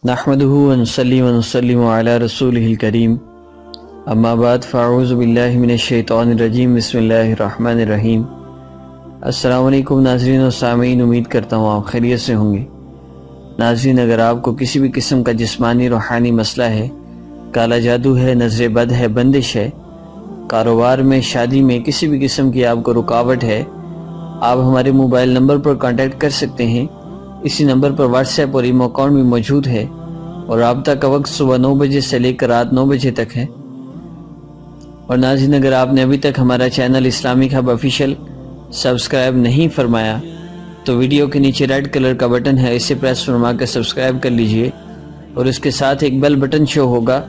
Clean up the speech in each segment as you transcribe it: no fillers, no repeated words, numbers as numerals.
نحمده ونصلي ونسلم على رسوله الكريم اما بعد فاعوذ باللہ من الشیطان الرجیم بسم اللہ الرحمن الرحیم۔ السلام علیکم ناظرین و سامعین، امید کرتا ہوں آپ خیریت سے ہوں گے۔ ناظرین، اگر آپ کو کسی بھی قسم کا جسمانی روحانی مسئلہ ہے، کالا جادو ہے، نظر بد ہے، بندش ہے، کاروبار میں، شادی میں کسی بھی قسم کی آپ کو رکاوٹ ہے، آپ ہمارے موبائل نمبر پر کانٹیکٹ کر سکتے ہیں۔ اسی نمبر پر واٹس ایپ اور ایمو اکاؤنٹ بھی موجود ہے، اور رابطہ کا وقت صبح 9 بجے سے لے کر رات 9 بجے تک ہے۔ اور ناظرین، اگر آپ نے ابھی تک ہمارا channel Islamic hub official subscribe نہیں فرمایا تو ویڈیو کے نیچے ریڈ کلر کا بٹن ہے، اسے پریس فرما کر سبسکرائب کر لیجئے، اور اس کے ساتھ ایک بیل بٹن شو ہوگا،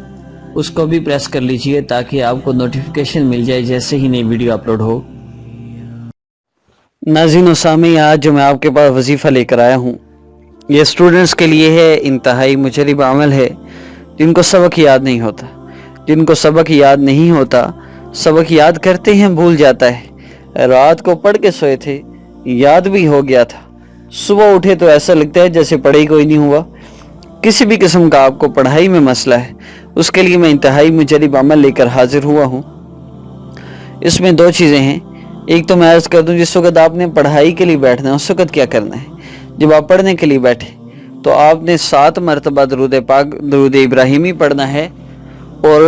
اس کو بھی پریس کر لیجئے تاکہ آپ کو نوٹیفیکیشن مل جائے جیسے ہی نئی ویڈیو اپلوڈ ہو۔ ناظرین و سامعین، آج جو میں آپ کے پاس وظیفہ لے کر آیا ہوں، یہ اسٹوڈنٹس کے لیے ہے، انتہائی مجرب عمل ہے، جن کو سبق یاد نہیں ہوتا۔ سبق یاد کرتے ہیں بھول جاتا ہے۔ رات کو پڑھ کے سوئے تھے، یاد بھی ہو گیا تھا، صبح اٹھے تو ایسا لگتا ہے جیسے پڑھے ہی کوئی نہیں ہوا۔ کسی بھی قسم کا آپ کو پڑھائی میں مسئلہ ہے، اس کے لیے میں انتہائی مجرب عمل لے کر حاضر ہوا ہوں۔ اس میں دو چیزیں ہیں۔ ایک تو میں عرض کر دوں، جس وقت آپ نے پڑھائی کے لیے بیٹھنا ہے اس وقت کیا کرنا ہے۔ جب آپ پڑھنے کے لیے بیٹھے تو آپ نے 7 مرتبہ درود پاک، درود ابراہیمی پڑھنا ہے، اور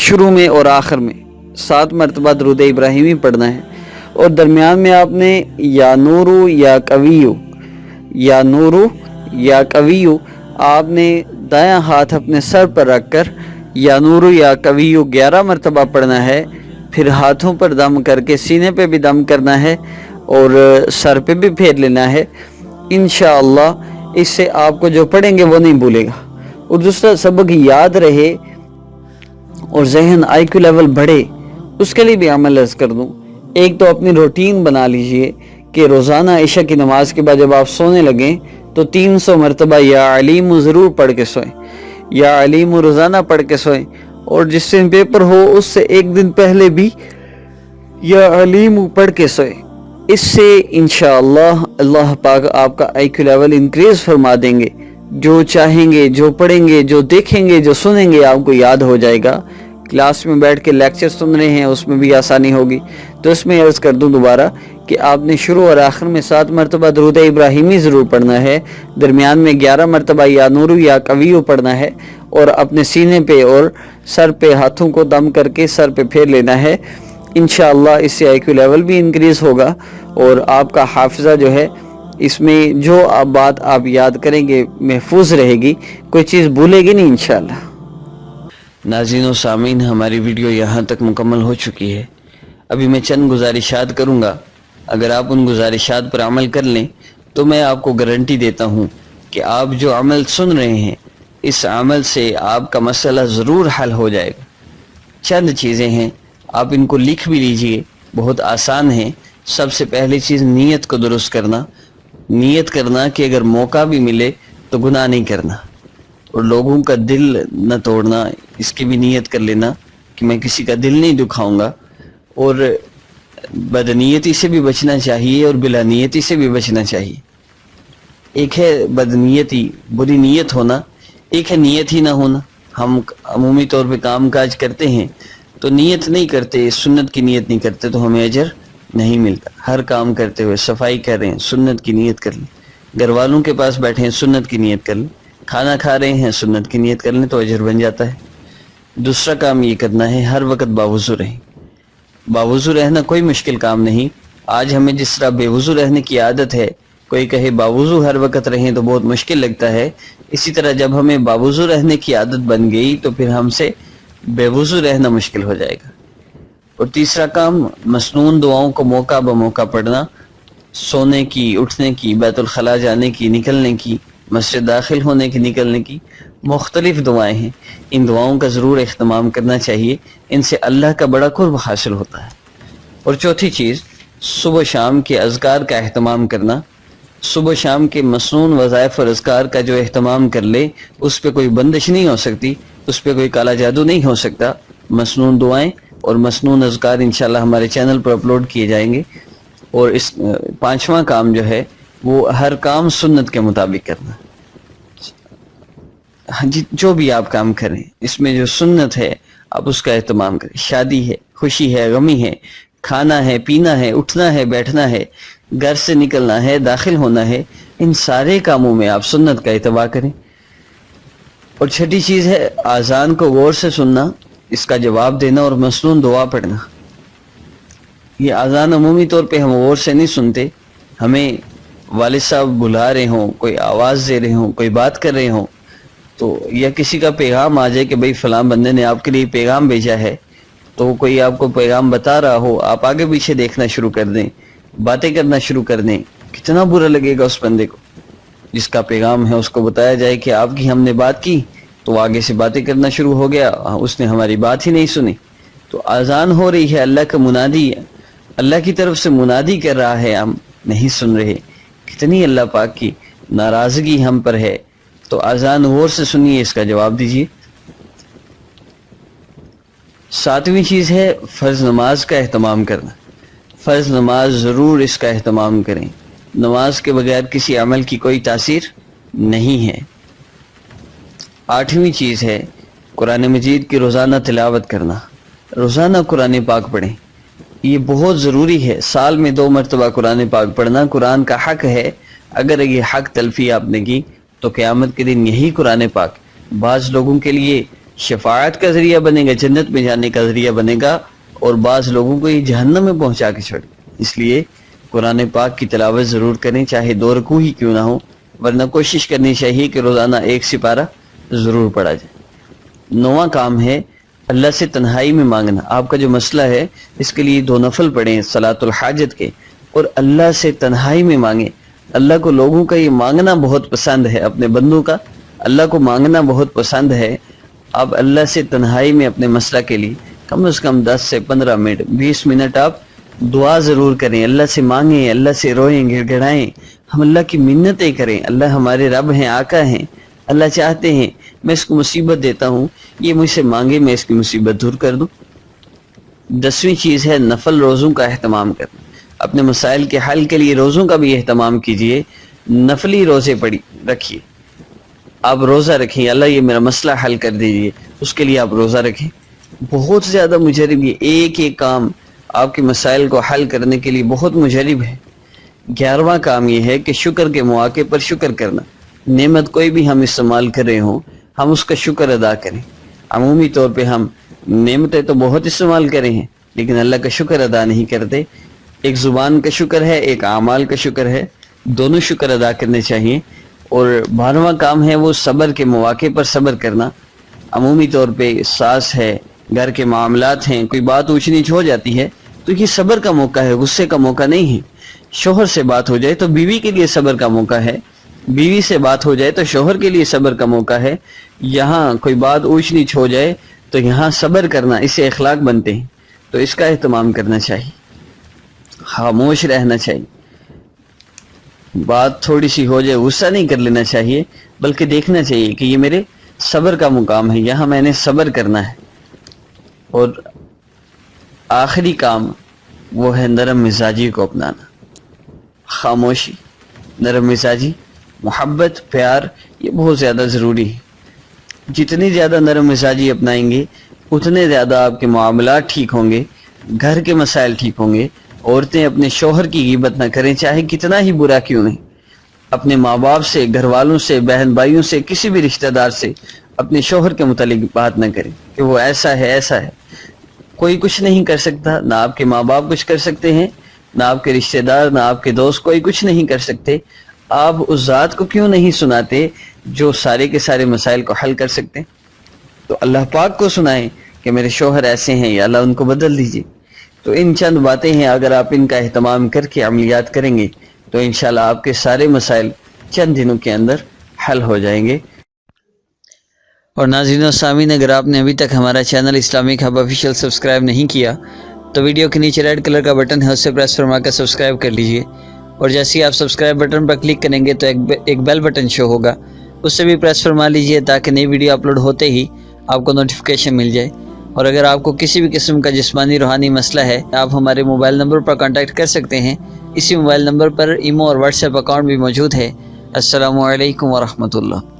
شروع میں اور آخر میں 7 مرتبہ درود ابراہیمی پڑھنا ہے، اور درمیان میں آپ نے یا نورو یا قویو، یا نورو یا قویو، آپ نے دایاں ہاتھ اپنے سر پر رکھ کر یا نورو یا قویو 11 مرتبہ پڑھنا ہے، پھر ہاتھوں پر دم کر کے سینے پہ بھی دم کرنا ہے اور سر پہ بھی پھیر لینا ہے۔ انشاءاللہ اس سے آپ کو جو پڑھیں گے وہ نہیں بھولے گا، اور دوسرا سبق یاد رہے اور ذہن آئی کیو لیول بڑھے، اس کے لیے بھی عمل عرض کر دوں۔ ایک تو اپنی روٹین بنا لیجئے کہ روزانہ عشاء کی نماز کے بعد جب آپ سونے لگیں تو 300 مرتبہ یا علیم ضرور پڑھ کے سوئیں، یا علیم روزانہ پڑھ کے سوئیں، اور جس دن پیپر ہو اس سے ایک دن پہلے بھی یا علیم پڑھ کے سوئیں۔ اس سے انشاءاللہ اللہ پاک آپ کا آئی کیو لیول انکریز فرما دیں گے۔ جو چاہیں گے، جو پڑھیں گے، جو دیکھیں گے، جو سنیں گے، آپ کو یاد ہو جائے گا۔ کلاس میں بیٹھ کے لیکچر سن رہے ہیں، اس میں بھی آسانی ہوگی۔ تو اس میں عرض کر دوں دوبارہ کہ آپ نے شروع اور آخر میں 7 مرتبہ درود ابراہیمی ضرور پڑھنا ہے، درمیان میں 11 مرتبہ یا نورو یا قویو پڑھنا ہے، اور اپنے سینے پہ اور سر پہ ہاتھوں کو دم کر کے سر پہ پھیر لینا ہے۔ انشاءاللہ اس سے آئی کیو لیول بھی انکریز ہوگا، اور آپ کا حافظہ جو ہے، اس میں جو بات آپ یاد کریں گے محفوظ رہے گی، کوئی چیز بھولے گی نہیں انشاءاللہ۔ ناظرین و سامعین، ہماری ویڈیو یہاں تک مکمل ہو چکی ہے۔ ابھی میں چند گزارشات کروں گا، اگر آپ ان گزارشات پر عمل کر لیں تو میں آپ کو گارنٹی دیتا ہوں کہ آپ جو عمل سن رہے ہیں، اس عمل سے آپ کا مسئلہ ضرور حل ہو جائے گا۔ چند چیزیں ہیں، آپ ان کو لکھ بھی لیجئے، بہت آسان ہیں۔ سب سے پہلی چیز نیت کو درست کرنا، نیت کرنا کہ اگر موقع بھی ملے تو گناہ نہیں کرنا، اور لوگوں کا دل نہ توڑنا، اس کی بھی نیت کر لینا کہ میں کسی کا دل نہیں دکھاؤں گا، اور بدنیتی سے بھی بچنا چاہیے اور بلا نیتی سے بھی بچنا چاہیے۔ ایک ہے بدنیتی، بری نیت ہونا، ایک ہے نیت ہی نہ ہونا۔ ہم عمومی طور پہ کام کاج کرتے ہیں تو نیت نہیں کرتے، سنت کی نیت نہیں کرتے تو ہمیں اجر نہیں ملتا۔ ہر کام کرتے ہوئے صفائی کر رہے ہیں، سنت کی نیت کر لیں، گھر والوں کے پاس بیٹھے ہیں، سنت کی نیت کر لیں، کھانا کھا رہے ہیں، سنت کی نیت کر لیں تو اجر بن جاتا ہے۔ دوسرا کام یہ کرنا ہے، ہر وقت باوضو رہیں۔ باوضو رہنا کوئی مشکل کام نہیں۔ آج ہمیں جس طرح بے وضو رہنے کی عادت ہے، کوئی کہے باوضو ہر وقت رہیں تو بہت مشکل لگتا ہے، اسی طرح جب ہمیں باوضو رہنے کی عادت بن گئی تو پھر ہم سے بے وضو رہنا مشکل ہو جائے گا۔ اور تیسرا کام، مسنون دعاؤں کو موقع بموقع پڑھنا، سونے کی، اٹھنے کی، بیت الخلاء جانے کی، نکلنے کی، مسجد داخل ہونے کی، نکلنے کی، مختلف دعائیں ہیں، ان دعاؤں کا ضرور اہتمام کرنا چاہیے، ان سے اللہ کا بڑا قرب حاصل ہوتا ہے۔ اور چوتھی چیز، صبح شام کے اذکار کا اہتمام کرنا۔ صبح شام کے مسنون وظائف اور اذکار کا جو اہتمام کر لے، اس پہ کوئی بندش نہیں ہو سکتی، اس پہ کوئی کالا جادو نہیں ہو سکتا۔ مسنون دعائیں اور مسنون اذکار انشاءاللہ ہمارے چینل پر اپلوڈ کیے جائیں گے۔ اور اس 5واں کام جو ہے وہ ہر کام سنت کے مطابق کرنا۔ ہاں جی جو بھی آپ کام کریں اس میں جو سنت ہے آپ اس کا اہتمام کریں. شادی ہے، خوشی ہے، غمی ہے، کھانا ہے، پینا ہے، اٹھنا ہے، بیٹھنا ہے، گھر سے نکلنا ہے، داخل ہونا ہے، ان سارے کاموں میں آپ سنت کا اتباع کریں. اور چھٹی چیز ہے اذان کو غور سے سننا، اس کا جواب دینا اور مسنون دعا پڑھنا. یہ اذان عمومی طور پہ ہم غور سے نہیں سنتے، ہمیں والد صاحب بلا رہے ہوں، کوئی آواز دے رہے ہوں، کوئی بات کر رہے ہوں تو، یا کسی کا پیغام آ جائے کہ بھئی فلاں بندے نے آپ کے لیے پیغام بھیجا ہے، تو کوئی آپ کو پیغام بتا رہا ہو، آپ آگے پیچھے دیکھنا شروع کر دیں، باتیں کرنا شروع کر دیں، کتنا برا لگے گا اس بندے کو. جس کا پیغام ہے اس کو بتایا جائے کہ آپ کی ہم نے بات کی تو آگے سے باتیں کرنا شروع ہو گیا، اس نے ہماری بات ہی نہیں سنی. تو اذان ہو رہی ہے، اللہ کا منادی ہے، اللہ کی طرف سے منادی کر رہا ہے، ہم نہیں سن رہے، کتنی اللہ پاک کی ناراضگی ہم پر ہے. تو اذان غور سے سنیے، اس کا جواب دیجیے. 7ویں چیز ہے فرض نماز کا اہتمام کرنا. فرض نماز ضرور اس کا اہتمام کریں، نماز کے بغیر کسی عمل کی کوئی تاثیر نہیں ہے. 8ویں چیز ہے قرآن مجید کی روزانہ تلاوت کرنا. روزانہ قرآن پاک پڑھیں، یہ بہت ضروری ہے. سال میں 2 مرتبہ قرآن پاک پڑھنا قرآن کا حق ہے. اگر یہ حق تلفی آپ نے کی تو قیامت کے دن یہی قرآن پاک بعض لوگوں کے لیے شفاعت کا ذریعہ بنے گا، جنت میں جانے کا ذریعہ بنے گا، اور بعض لوگوں کو یہ جہنم میں پہنچا کے چھوڑے. اس لیے قرآن پاک کی تلاوت ضرور کریں، چاہے 2 رکوع ہی کیوں نہ ہو، ورنہ کوشش کرنی چاہیے کہ روزانہ 1 سپارہ ضرور پڑھا جائے. 9واں کام ہے اللہ سے تنہائی میں مانگنا. آپ کا جو مسئلہ ہے اس کے لیے 2 نفل پڑھیں صلاۃ الحاجت کے، اور اللہ سے تنہائی میں مانگیں. اللہ کو لوگوں کا یہ مانگنا بہت پسند ہے، اپنے بندوں کا اللہ کو مانگنا بہت پسند ہے. آپ اللہ سے تنہائی میں اپنے مسئلہ کے لیے کم از کم 10 سے 15 منٹ 20 منٹ آپ دعا ضرور کریں، اللہ سے مانگیں، اللہ سے روئیں، گڑ گڑائیں، ہم اللہ کی منتیں کریں. اللہ ہمارے رب ہیں، آقا ہیں، اللہ چاہتے ہیں میں اس کو مصیبت دیتا ہوں، یہ مجھ سے مانگے، میں اس کی مصیبت دور کر دوں. 10ویں چیز ہے نفل روزوں کا اہتمام کرنا. اپنے مسائل کے حل کے لیے روزوں کا بھی اہتمام کیجئے، نفلی روزے رکھیے. آپ روزہ رکھیں، اللہ یہ میرا مسئلہ حل کر دیجئے، اس کے لیے آپ روزہ رکھیں. بہت زیادہ مجرب، یہ ایک ایک کام آپ کے مسائل کو حل کرنے کے لیے بہت مجرب ہے. 11واں کام یہ ہے کہ شکر کے مواقع پر شکر کرنا. نعمت کوئی بھی ہم استعمال کر رہے ہوں، ہم اس کا شکر ادا کریں. عمومی طور پہ ہم نعمتیں تو بہت استعمال کرے ہیں لیکن اللہ کا شکر ادا نہیں کرتے. ایک زبان کا شکر ہے، ایک اعمال کا شکر ہے، دونوں شکر ادا کرنے چاہیے. اور 12واں کام ہے وہ صبر کے مواقع پر صبر کرنا. عمومی طور پہ ساس ہے، گھر کے معاملات ہیں، کوئی بات اونچ نیچ ہو جاتی ہے تو یہ صبر کا موقع ہے، غصے کا موقع نہیں ہے. شوہر سے بات ہو جائے تو بیوی کے لیے صبر کا موقع ہے، بیوی سے بات ہو جائے تو شوہر کے لیے صبر کا موقع ہے. یہاں کوئی بات اونچ نیچ ہو جائے تو یہاں صبر کرنا، اس سے اخلاق بنتے ہیں، تو اس کا اہتمام کرنا چاہیے. خاموش رہنا چاہیے، بات تھوڑی سی ہو جائے غصہ نہیں کر لینا چاہیے، بلکہ دیکھنا چاہیے کہ یہ میرے صبر کا مقام ہے، یہاں میں نے صبر کرنا ہے. اور آخری کام وہ ہے نرم مزاجی کو اپنانا. خاموشی، نرم مزاجی، محبت، پیار، یہ بہت زیادہ ضروری ہے. جتنی زیادہ نرم مزاجی اپنائیں گے اتنے زیادہ آپ کے معاملات ٹھیک ہوں گے، گھر کے مسائل ٹھیک ہوں گے. عورتیں اپنے شوہر کی غیبت نہ کریں، چاہے کتنا ہی برا کیوں نہیں. اپنے ماں باپ سے، گھر والوں سے، بہن بھائیوں سے، کسی بھی رشتہ دار سے اپنے شوہر کے متعلق بات نہ کریں کہ وہ ایسا ہے ایسا ہے. کوئی کچھ نہیں کر سکتا، نہ آپ کے ماں باپ کچھ کر سکتے ہیں، نہ آپ کے رشتہ دار، نہ آپ کے دوست، کوئی کچھ نہیں کر سکتے. آپ اس ذات کو کیوں نہیں سناتے جو سارے کے سارے مسائل کو حل کر سکتے؟ تو اللہ پاک کو سنائیں کہ میرے شوہر ایسے ہیں، یا اللہ ان کو بدل دیجیے. تو ان چند باتیں ہیں، اگر آپ ان کا اہتمام کر کے عملیات کریں گے تو انشاءاللہ آپ کے سارے مسائل چند دنوں کے اندر حل ہو جائیں گے. اور ناظرین و سامعین، اگر آپ نے ابھی تک ہمارا channel Islamic hub official subscribe نہیں کیا تو ویڈیو کے نیچے ریڈ کلر کا بٹن ہے، اس سے پریس فرما کر سبسکرائب کر لیجئے. اور جیسے ہی آپ سبسکرائب بٹن پر کلک کریں گے تو ایک بیل بٹن شو ہوگا، اس سے بھی پریس فرما لیجئے تاکہ نئی ویڈیو اپلوڈ ہوتے ہی آپ کو نوٹیفیکیشن مل جائے. اور اگر آپ کو کسی بھی قسم کا جسمانی روحانی مسئلہ ہے، آپ ہمارے موبائل نمبر پر کانٹیکٹ کر سکتے ہیں. اسی موبائل نمبر پر ایمو اور واٹس ایپ اکاؤنٹ بھی موجود ہے. السلام علیکم ورحمۃ اللہ.